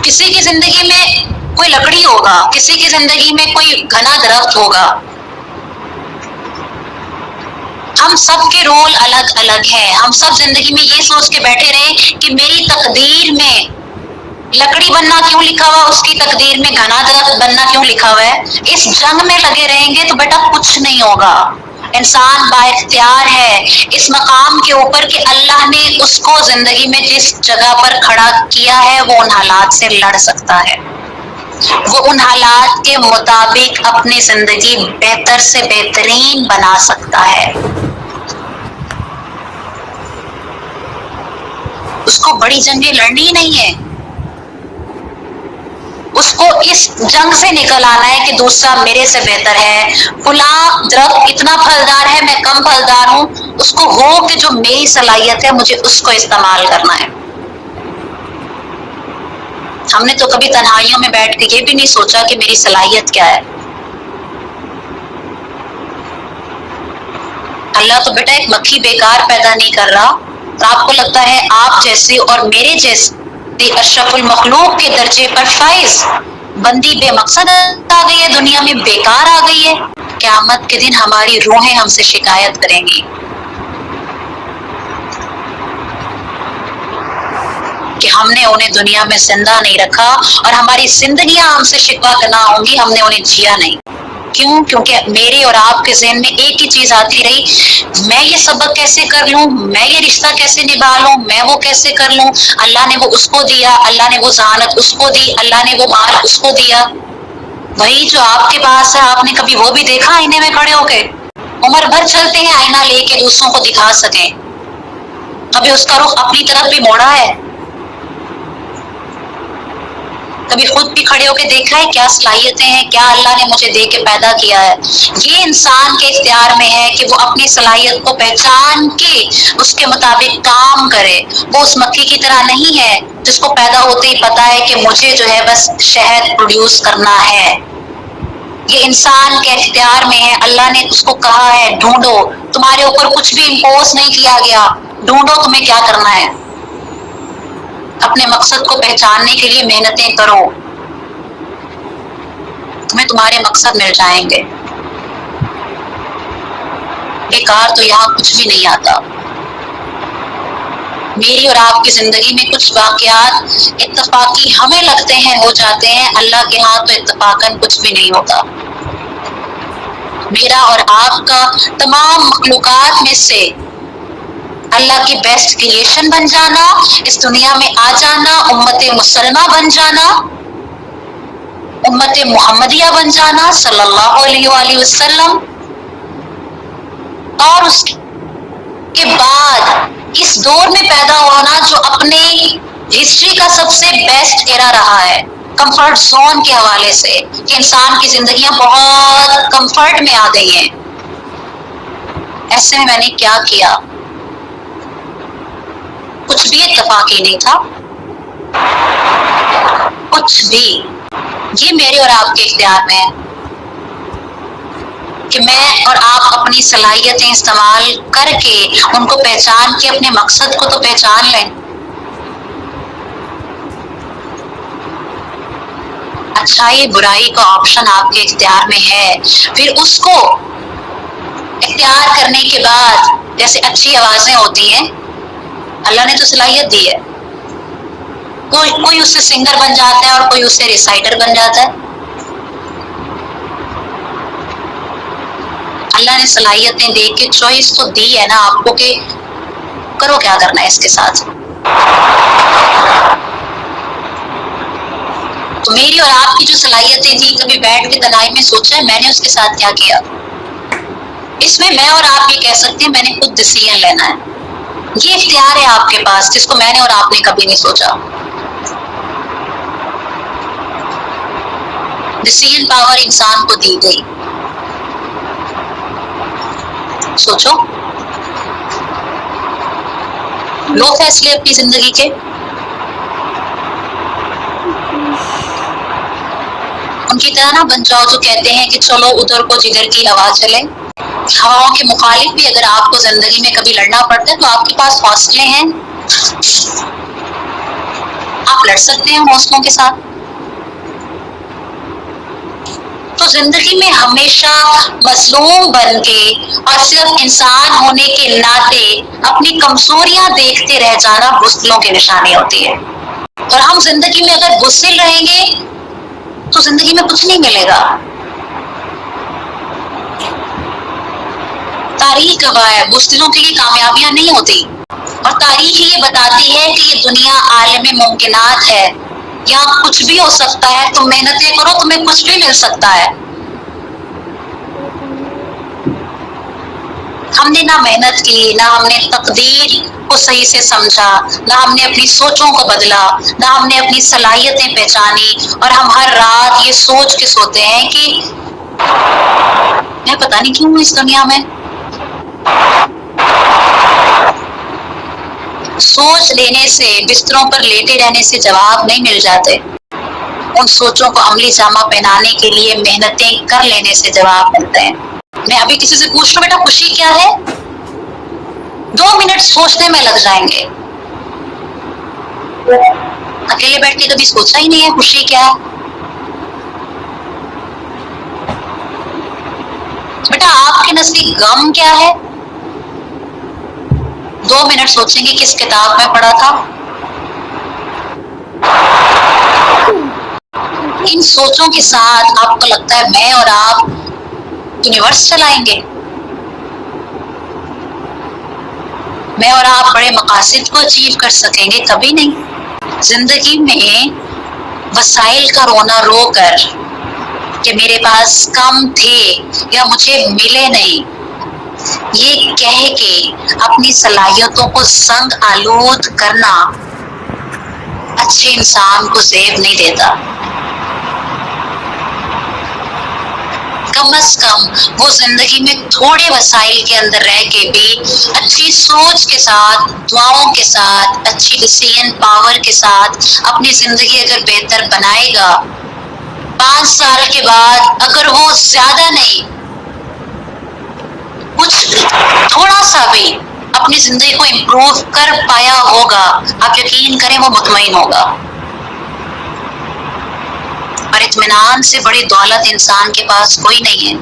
کسی کی زندگی میں کوئی لکڑی ہوگا، کسی کی زندگی میں کوئی گھنا درخت ہوگا. ہم سب کے رول الگ الگ ہیں. ہم سب زندگی میں یہ سوچ کے بیٹھے رہے کہ میری تقدیر میں لکڑی بننا کیوں لکھا ہوا، اس کی تقدیر میں گھنا درخت بننا کیوں لکھا ہوا ہے. اس جنگ میں لگے رہیں گے تو بیٹا کچھ نہیں ہوگا. انسان با اختیار ہے اس مقام کے اوپر کہ اللہ نے اس کو زندگی میں جس جگہ پر کھڑا کیا ہے وہ ان حالات سے لڑ سکتا ہے. وہ ان حالات کے مطابق اپنی زندگی بہتر سے بہترین بنا سکتا ہے. اس کو بڑی جنگیں لڑنی نہیں ہے، اس کو اس جنگ سے نکل آنا ہے کہ دوسرا میرے سے بہتر ہے، فلاں درخت اتنا پھلدار ہے میں کم پھلدار ہوں. اس کو ہو کہ جو میری صلاحیت ہے مجھے اس کو استعمال کرنا ہے. ہم نے تو کبھی تنہائیوں میں بیٹھ کے یہ بھی نہیں سوچا کہ میری صلاحیت کیا ہے. اللہ تو بیٹا ایک مکھی بیکار پیدا نہیں کر رہا. تو آپ کو لگتا ہے آپ جیسے اور میرے جیسے اشرف المخلوق کے درجے پر فائز بندی بے مقصد آ گئی ہے دنیا میں، بیکار آ گئی ہے. قیامت کے دن ہماری روحیں ہم سے شکایت کریں گی کہ ہم نے انہیں دنیا میں زندہ نہیں رکھا، اور ہماری زندگیاں ہم سے شکوا کرنا ہوں گی ہم نے انہیں جیا نہیں. کیوں؟ کیونکہ میرے اور آپ کے ذہن میں ایک ہی چیز آتی رہی، میں یہ سبق کیسے کر لوں، میں یہ رشتہ کیسے نبھا لوں، میں وہ کیسے کر لوں. اللہ نے وہ اس کو دیا، اللہ نے وہ ذہانت اس کو دی، اللہ نے وہ مال اس کو دیا. وہی جو آپ کے پاس ہے آپ نے کبھی وہ بھی دیکھا آئینے میں کھڑے ہو کے؟ عمر بھر چلتے ہیں آئینہ لے کے دوسروں کو دکھا سکیں، کبھی اس کا رخ اپنی طرف بھی موڑا ہے؟ کبھی خود بھی کھڑے ہو کے دیکھا ہے کیا صلاحیتیں ہیں، کیا اللہ نے مجھے دے کے پیدا کیا ہے؟ یہ انسان کے اختیار میں ہے کہ وہ اپنی صلاحیت کو پہچان کے اس کے مطابق کام کرے. وہ اس مکھی کی طرح نہیں ہے جس کو پیدا ہوتے ہی پتا ہے کہ مجھے جو ہے بس شہد پروڈیوس کرنا ہے. یہ انسان کے اختیار میں ہے. اللہ نے اس کو کہا ہے ڈھونڈو، تمہارے اوپر کچھ بھی امپوز نہیں کیا گیا، ڈھونڈو تمہیں کیا کرنا ہے. اپنے مقصد کو پہچاننے کے لیے محنتیں کرو، تمہیں تمہارے مقصد مل جائیں گے. بیکار تو یہاں کچھ بھی نہیں آتا. میری اور آپ کی زندگی میں کچھ واقعات اتفاقی ہمیں لگتے ہیں ہو جاتے ہیں، اللہ کے ہاں تو اتفاقاً کچھ بھی نہیں ہوتا. میرا اور آپ کا تمام مخلوقات میں سے اللہ کی بیسٹ کریشن بن جانا، اس دنیا میں آ جانا، امت مسلمہ بن جانا، امت محمدیہ بن جانا صلی اللہ علیہ وآلہ وسلم، اور اس کے بعد اس دور میں پیدا ہونا جو اپنے ہسٹری کا سب سے بیسٹ ایرا رہا ہے کمفرٹ زون کے حوالے سے، کہ انسان کی زندگیاں بہت کمفرٹ میں آ گئی ہیں. ایسے میں نے کیا کیا؟ کچھ بھی اتفاقی نہیں تھا، کچھ بھی. یہ میرے اور آپ کے اختیار میں ہے کہ میں اور آپ اپنی صلاحیتیں استعمال کر کے ان کو پہچان کے اپنے مقصد کو تو پہچان لیں. اچھائی برائی کا آپشن آپ کے اختیار میں ہے. پھر اس کو اختیار کرنے کے بعد جیسے اچھی آوازیں ہوتی ہیں، اللہ نے تو صلاحیت دی ہے، کوئی اس سے سنگر بن جاتا ہے اور کوئی اس سے ریسائٹر بن جاتا ہے. اللہ نے صلاحیتیں دے کے چوائس تو دی ہے نا آپ کو کہ کرو کیا کرنا ہے اس کے ساتھ. تو میری اور آپ کی جو صلاحیتیں تھیں کبھی بیٹھ کے تنہائی میں سوچا ہے میں نے اس کے ساتھ کیا کیا؟ اس میں میں اور آپ یہ کہہ سکتے ہیں میں نے خود ڈیسیژن لینا ہے. یہ اختیار ہے آپ کے پاس جس کو میں نے اور آپ نے کبھی نہیں سوچا. ڈیسیژن پاور انسان کو دی گئی. سوچو، لو فیصلے اپنی زندگی کے. ان کی طرح نہ بن جاؤ جو کہتے ہیں کہ چلو ادھر کو جدھر کی ہوا چلے. ہواؤں کے مخالف بھی اگر آپ کو زندگی میں کبھی لڑنا پڑتا ہے تو آپ کے پاس حوصلے ہیں. آپ لڑ سکتے ہیں حوصلوں کے ساتھ. تو زندگی میں ہمیشہ مظلوم بن کے اور صرف انسان ہونے کے ناطے اپنی کمزوریاں دیکھتے رہ جانا بزدلوں کی نشانی ہوتی ہے. اور ہم زندگی میں اگر بزدل رہیں گے تو زندگی میں کچھ نہیں ملے گا. تاریخ گواہ ہے بزدلوں کے لیے کامیابیاں نہیں ہوتی، اور تاریخ یہ بتاتی ہے کہ یہ دنیا عالم ممکنات ہے، یہاں کچھ بھی ہو سکتا ہے. تم محنتیں کرو تمہیں کچھ بھی مل سکتا ہے. ہم نے نہ محنت کی، نہ ہم نے تقدیر کو صحیح سے سمجھا، نہ ہم نے اپنی سوچوں کو بدلا، نہ ہم نے اپنی صلاحیتیں پہچانی، اور ہم ہر رات یہ سوچ کے سوتے ہیں کہ میں پتہ نہیں کیوں ہوں اس دنیا میں. سوچ لینے سے، بستروں پر لیٹے رہنے سے جواب نہیں مل جاتے. ان سوچوں کو عملی جامہ پہنانے کے لیے محنتیں کر لینے سے جواب ملتے ہیں. میں ابھی کسی سے پوچھ لوں بیٹا خوشی کیا ہے، 2 منٹ سوچنے میں لگ جائیں گے. اکیلے بیٹھ کے کبھی سوچا ہی نہیں ہے خوشی کیا ہے. بیٹا آپ کے نزدیک غم کیا ہے، 2 منٹ سوچیں گے کس کتاب میں پڑھا تھا. ان سوچوں کے ساتھ آپ کو لگتا ہے میں اور آپ یونیورس چلائیں گے، میں اور آپ بڑے مقاصد کو اچیو کر سکیں گے؟ کبھی نہیں. زندگی میں وسائل کا رونا رو کر کہ میرے پاس کم تھے یا مجھے ملے نہیں، یہ کہہ کے اپنی صلاحیتوں کو سنگ آلود کرنا اچھے انسان کو زیب نہیں دیتا. کم از کم وہ زندگی میں تھوڑے وسائل کے اندر رہ کے بھی اچھی سوچ کے ساتھ، دعاؤں کے ساتھ، اچھی ڈیسیژن پاور کے ساتھ اپنی زندگی اگر بہتر بنائے گا، 5 سال کے بعد اگر وہ زیادہ نہیں کچھ تھوڑا سا بھی اپنی زندگی کو امپروو کر پایا ہوگا، آپ یقین کریں وہ مطمئن ہوگا. اور اطمینان سے بڑی دولت انسان کے پاس کوئی نہیں ہے.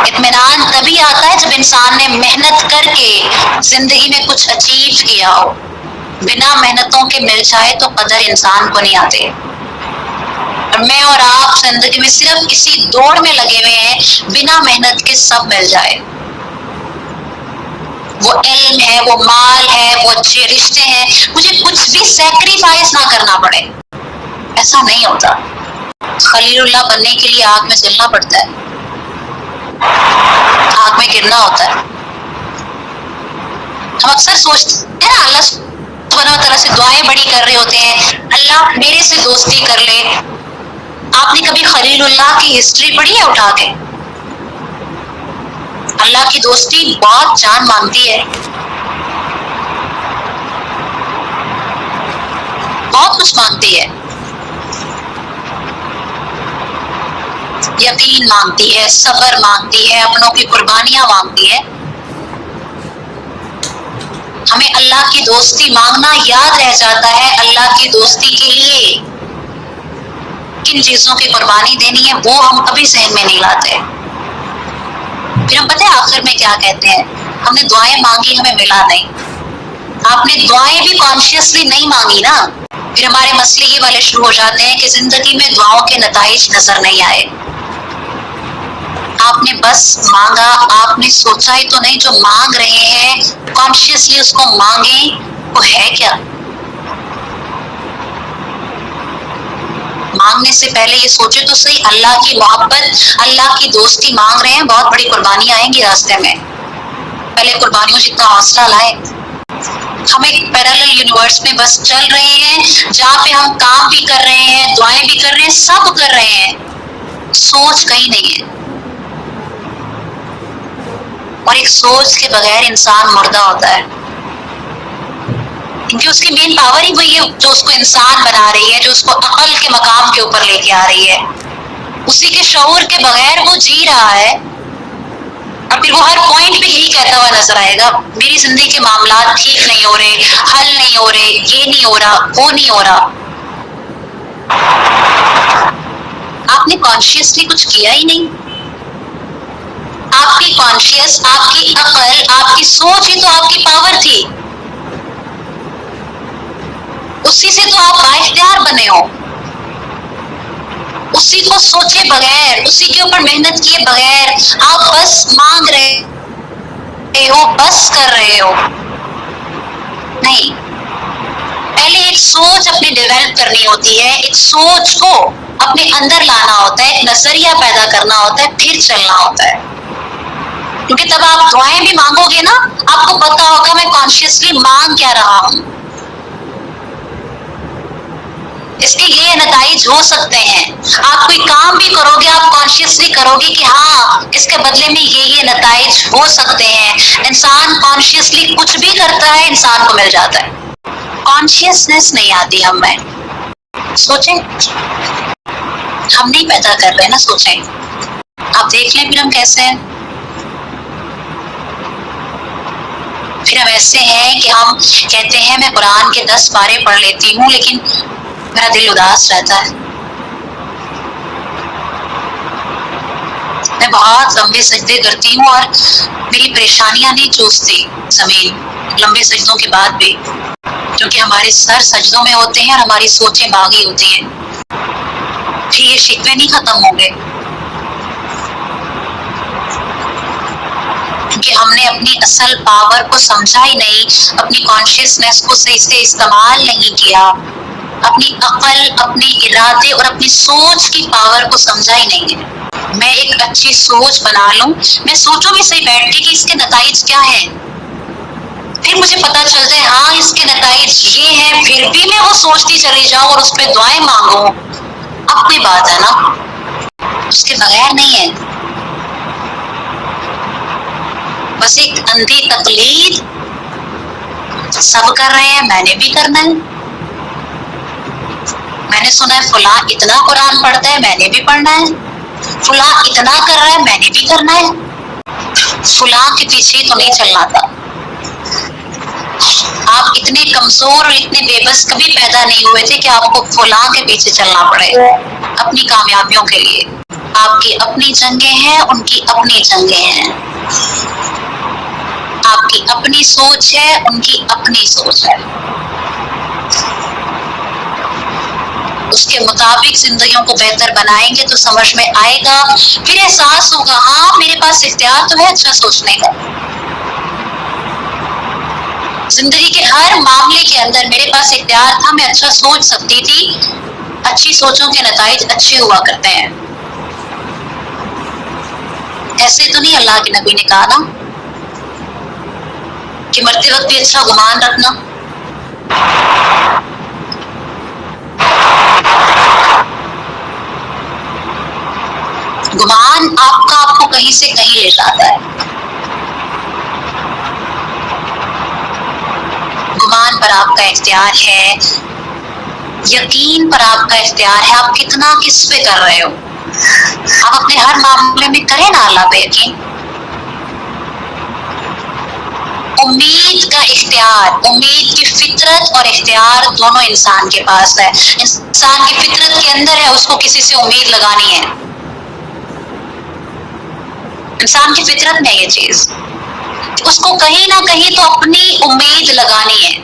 اطمینان تبھی آتا ہے جب انسان نے محنت کر کے زندگی میں کچھ اچیو کیا ہو. بنا محنتوں کے مل جائے تو قدر انسان کو نہیں آتے. اور میں اور آپ زندگی میں صرف اسی دوڑ میں لگے ہوئے ہیں، بنا محنت کے سب مل جائے. وہ علم ہے، وہ مال ہے، وہ اچھے رشتے ہیں، مجھے کچھ بھی سیکریفائس نہ کرنا پڑے، ایسا نہیں ہوتا. خلیل اللہ بننے کے لیے آگ میں جلنا پڑتا ہے، آگ میں گرنا ہوتا ہے. ہم اکثر سوچتے ہیں نا اللہ سبحانہ وتعالیٰ سے دعائیں بڑی کر رہے ہوتے ہیں، اللہ میرے سے دوستی کر لے. آپ نے کبھی خلیل اللہ کی ہسٹری پڑھی ہے اٹھا کے؟ اللہ کی دوستی بہت جان مانگتی ہے، بہت کچھ مانگتی ہے. یقین مانگتی ہے، صبر مانگتی ہے، اپنوں کی قربانیاں مانگتی ہے. ہمیں اللہ کی دوستی مانگنا یاد رہ جاتا ہے. اللہ کی دوستی کے لیے کن چیزوں کی قربانی دینی ہے وہ ہم کبھی ذہن میں نہیں لاتے. پھر ہم پتہ ہے آخر میں کیا کہتے ہیں، ہم نے دعائیں مانگی ہمیں ملا نہیں. آپ نے دعائیں بھی کانشیسلی نہیں مانگی نا. پھر ہمارے مسئلے یہ والے شروع ہو جاتے ہیں کہ زندگی میں دعاؤں کے نتائج نظر نہیں آئے. آپ نے بس مانگا، آپ نے سوچا ہی تو نہیں جو مانگ رہے ہیں کانشیسلی اس کو مانگیں، وہ ہے کیا؟ مانگنے سے پہلے یہ سوچے تو صحیح، اللہ کی محبت، اللہ کی دوستی مانگ رہے ہیں، بہت بڑی قربانیاں آئیں گی راستے میں. پہلے قربانیوں سے اتنا حوصلہ لائے. ہم ایک پیرالل یونیورس میں بس چل رہے ہیں جہاں پہ ہم کام بھی کر رہے ہیں، دعائیں بھی کر رہے ہیں، سب کر رہے ہیں، سوچ کہیں نہیں ہے. اور ایک سوچ کے بغیر انسان مردہ ہوتا ہے، کیونکہ اس کی مین پاور ہی وہی ہے جو اس کو انسان بنا رہی ہے، جو اس کو عقل کے مقام کے اوپر لے کے آ رہی ہے. اسی کے شعور کے بغیر وہ جی رہا ہے. اور پھر وہ ہر پوائنٹ پہ یہی کہتا ہوا نظر آئے گا، میری زندگی کے معاملات ٹھیک نہیں ہو رہے، حل نہیں ہو رہے، یہ نہیں ہو رہا، وہ نہیں ہو رہا. آپ نے کانشیسلی کچھ کیا ہی نہیں. آپ کی کانشیس، آپ کی عقل، آپ کی سوچ ہی تو آپ کی پاور تھی. اسی سے تو آپ بااختیار بنے ہو. اسی کو سوچے بغیر، اسی کے اوپر محنت کیے بغیر آپ بس مانگ رہے ہو، بس کر رہے ہو. نہیں، پہلے ایک سوچ اپنی ڈیولپ کرنی ہوتی ہے، ایک سوچ کو اپنے اندر لانا ہوتا ہے، ایک نظریہ پیدا کرنا ہوتا ہے، پھر چلنا ہوتا ہے. کیونکہ تب آپ دعائیں بھی مانگو گے نا، آپ کو پتا ہوگا میں کانشیسلی مانگ کیا رہا ہوں. اس کے یہ نتائج ہو سکتے ہیں. آپ کوئی کام بھی کرو گے، آپ کانشیسلی کرو گے کہ ہاں اس کے بدلے میں یہ نتائج ہو سکتے ہیں. انسان کانشیسلی کچھ بھی کرتا ہے، انسان کو مل جاتا ہے. کانشیسنیس نہیں آتی ہم میں. سوچیں، ہم نہیں پیدا کر رہے نا. سوچیں، آپ دیکھ لیں پھر ہم کیسے ہیں. پھر ہم ایسے ہیں کہ ہم کہتے ہیں میں قرآن کے 10 پارے پڑھ لیتی ہوں لیکن میرا دل اداس رہتا ہے. میں بہت لمبے سجدے کرتی ہوں اور میری پریشانیاں نہیں چوستی زمین لمبے سجدوں کے بعد بھی، کیونکہ ہمارے سر سجدوں میں ہوتے ہیں اور ہماری سوچیں باغی ہوتی ہیں. پھر یہ شکوے نہیں ختم ہوں گے، کیونکہ ہم نے اپنی اصل پاور کو سمجھا ہی نہیں، اپنی کانشیسنیس کو صحیح سے استعمال نہیں کیا، اپنی عقل، اپنے ارادے اور اپنی سوچ کی پاور کو سمجھا ہی نہیں ہے. میں ایک اچھی سوچ بنا لوں، میں سوچوں بھی صحیح بیٹھ کے کہ اس کے نتائج کیا ہیں، پھر مجھے پتا چل جائے ہاں اس کے نتائج یہ ہیں، پھر بھی میں وہ سوچتی چلی جاؤں اور اس پہ دعائیں مانگوں، اپنی بات ہے نا، اس کے بغیر نہیں ہے. بس ایک اندھی تقلید، سب کر رہے ہیں میں نے بھی کرنا ہے. میں نے سنا ہے فلاں اتنا قرآن پڑھتا ہے میں نے بھی پڑھنا ہے، فلاں اتنا کر رہا ہے میں نے بھی کرنا ہے. فلاں کے پیچھے تو نہیں چلنا تھا. آپ اتنے کمزور اور اتنے بے بس کبھی پیدا نہیں ہوئے تھے کہ آپ کو فلاں کے پیچھے چلنا پڑے اپنی کامیابیوں کے لیے. آپ کی اپنی جنگیں ہیں، ان کی اپنی جنگیں ہیں. آپ کی اپنی سوچ ہے، ان کی اپنی سوچ ہے. اس کے مطابق زندگیوں کو بہتر بنائیں گے تو سمجھ میں آئے گا، پھر احساس ہوگا ہاں میرے پاس اختیار تو ہے اچھا سوچنے کا. زندگی کے ہر معاملے کے اندر میرے پاس اختیار تھا، میں اچھا سوچ سکتی تھی. اچھی سوچوں کے نتائج اچھے ہوا کرتے ہیں. ایسے تو نہیں اللہ کے نبی نے کہا نا کہ مرتے وقت بھی اچھا گمان رکھنا. گمان آپ کو کہیں سے کہیں لے جاتا ہے. گمان پر آپ کا اختیار ہے، یقین پر آپ کا اختیار ہے. آپ کتنا کس پہ کر رہے ہو. آپ اپنے ہر معاملے میں کریں نا اللہ پہ یقین. امید کا اختیار، امید کی فطرت اور اختیار دونوں انسان کے پاس ہے. انسان کی فطرت کے اندر ہے اس کو کسی سے امید لگانی ہے. انسان کی فطرت میں یہ چیز، اس کو کہیں نہ کہیں تو اپنی امید لگانی ہے.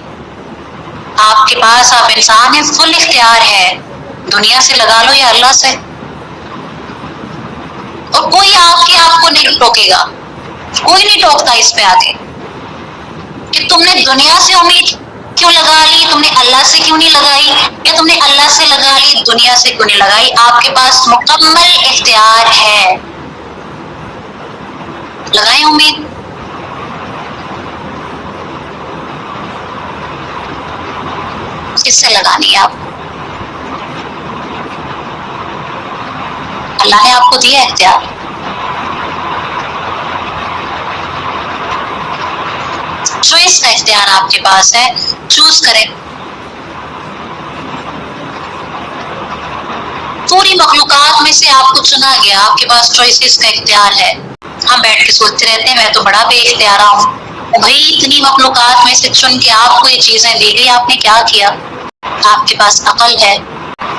آپ کے پاس، آپ انسان ہیں، فل اختیار ہے. دنیا سے لگا لو یا اللہ سے، اور کوئی آپ کو نہیں ٹوکے گا. کوئی نہیں ٹوکتا اس پہ آگے کہ تم نے دنیا سے امید کیوں لگا لی، تم نے اللہ سے کیوں نہیں لگائی، یا تم نے اللہ سے لگا لی دنیا سے کیوں نہیں لگائی. آپ کے پاس مکمل اختیار ہے. لگائیں امید. کس سے لگانی ہے آپ؟ اللہ نے آپ کو دیا اختیار. چوائس کا اختیار آپ کے پاس ہے، چوز کریں. پوری مخلوقات میں سے آپ کو چنا گیا، آپ کے پاس چوائسز کا اختیار ہے. ہم بیٹھ کے سوچتے رہتے ہیں میں تو بڑا بے اختیارہ ہوں. بھائی اتنی مخلوقات میں سے چن کے آپ کو یہ چیزیں دی گئی, آپ نے کیا کیا؟ آپ کے پاس عقل ہے.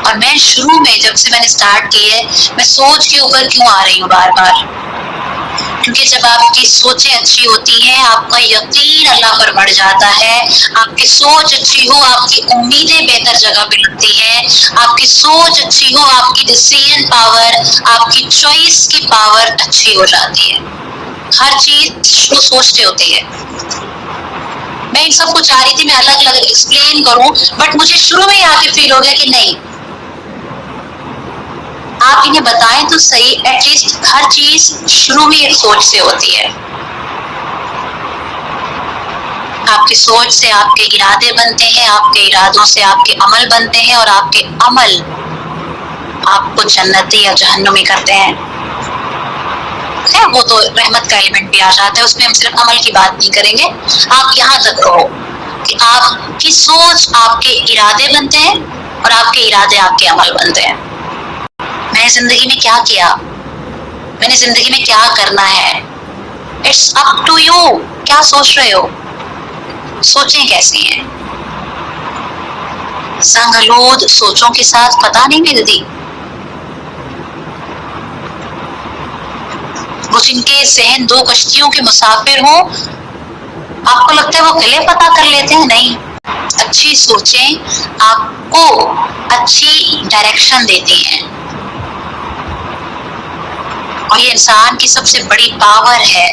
اور میں شروع میں جب سے میں نے اسٹارٹ کی ہے, میں سوچ کے اوپر کیوں آ رہی ہوں بار بار؟ کیونکہ جب آپ کی سوچیں اچھی ہوتی ہیں آپ کا یقین اللہ پر بڑھ جاتا ہے. آپ کی سوچ اچھی ہو آپ کی امیدیں بہتر جگہ پہ لگتی ہیں. آپ کی سوچ اچھی ہو آپ کی ڈیسیژن پاور, آپ کی چوائس کی پاور اچھی ہو جاتی ہے. ہر چیز کو سوچتے ہوتی ہے. میں ان سب کو چاہ رہی تھی میں الگ الگ ایکسپلین کروں, بٹ مجھے شروع میں آ کے فیل ہو گیا کہ نہیں, آپ انہیں بتائیں تو صحیح, ایٹ لیسٹ ہر چیز شروع میں ایک سوچ سے ہوتی ہے. آپ کی سوچ سے آپ کے ارادے بنتے ہیں, آپ کے ارادوں سے آپ کے عمل بنتے ہیں, اور آپ کے عمل آپ کو جنتی یا جہنمی کرتے ہیں. وہ تو رحمت کا ایلیمنٹ بھی آ جاتا ہے, اس میں ہم صرف عمل کی بات نہیں کریں گے. آپ یہاں تک رہو کہ آپ کی سوچ آپ کے ارادے بنتے ہیں اور آپ کے ارادے آپ کے عمل بنتے ہیں. میں نے زندگی میں کیا کیا, میں نے زندگی میں کیا کرنا ہے, اٹس اپ ٹو یو. کیا سوچ رہے ہو, سوچیں کیسی ہیں؟ سنگلود سوچوں کے ساتھ پتہ نہیں ملتی. وہ جن کے ذہن دو کشتیوں کے مسافر ہوں, آپ کو لگتا ہے وہ قلعے پتہ کر لیتے ہیں؟ نہیں. اچھی سوچیں آپ کو اچھی ڈائریکشن دیتی ہیں, اور یہ انسان کی سب سے بڑی پاور ہے.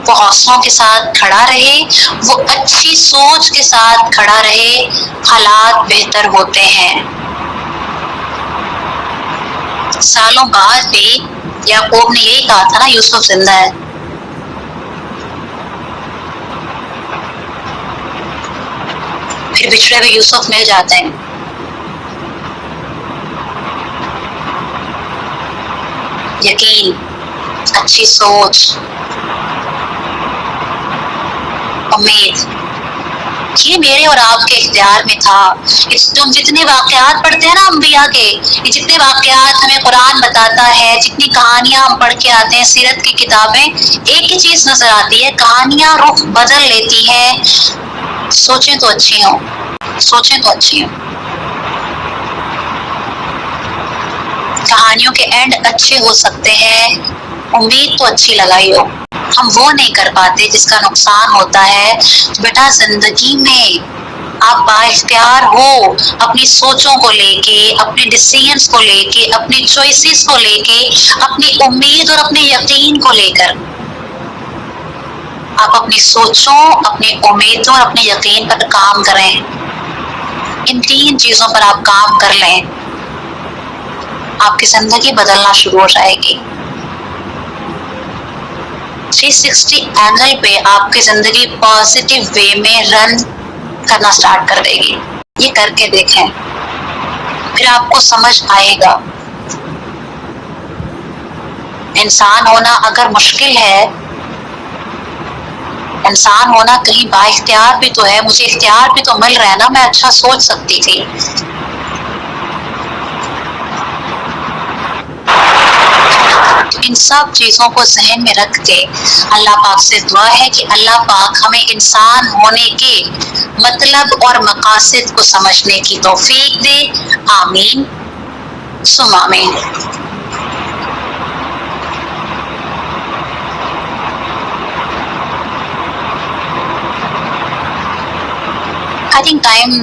وہ حوصلوں کے ساتھ کھڑا رہے, وہ اچھی سوچ کے ساتھ کھڑا رہے, حالات بہتر ہوتے ہیں. سالوں بعد بھی یعقوب نے یہی کہا تھا نا, یوسف زندہ ہے. پھر بچھڑے ہوئے یوسف مل جاتے ہیں. یقین, اچھی سوچ, امید, یہ میرے اور آپ کے اختیار میں تھا. تم جتنے واقعات پڑھتے ہیں نا انبیاء کے, یہ جتنے واقعات ہمیں قرآن بتاتا ہے, جتنی کہانیاں ہم پڑھ کے آتے ہیں سیرت کی کتابیں, ایک ہی چیز نظر آتی ہے, کہانیاں رخ بدل لیتی ہیں. سوچیں تو اچھی ہوں, سوچیں تو اچھی ہوں. کہانیوں کے اینڈ اچھے ہو سکتے ہیں, امید تو اچھی لگائی ہو. ہم وہ نہیں کر پاتے جس کا نقصان ہوتا ہے. بیٹا زندگی میں آپ بااختیار ہو اپنی سوچوں کو لے کے, اپنے ڈیسیژنز کو لے کے, اپنی چوائسیز کو لے کے, اپنی امید اور اپنے یقین کو لے کر. آپ اپنی سوچوں, اپنی امیدوں اور اپنے یقین پر کام کریں. ان تین چیزوں پر آپ کام کر لیں, آپ کی زندگی بدلنا شروع ہو جائے گی. 360 اینگل پہ آپ کی زندگی پازیٹیو وے میں رن کرنا سٹارٹ کر دے گی. یہ کر کے دیکھیں, پھر آپ کو سمجھ آئے گا. انسان ہونا اگر مشکل ہے, انسان ہونا کہیں با اختیار بھی تو ہے. مجھے اختیار بھی تو مل رہا ہے نا, میں اچھا سوچ سکتی تھی. ان سب چیزوں کو ذہن میں رکھ کے اللہ پاک سے دعا ہے کہ اللہ پاک ہمیں انسان ہونے کے مطلب اور مقاصد کو سمجھنے کی توفیق دے. آمین ثم آمین. آئی تھنک ٹائم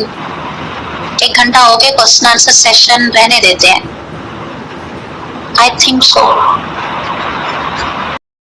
1 گھنٹہ ہو گیا, کوسچن آنسر سیشن رہنے دیتے ہیں. I think so.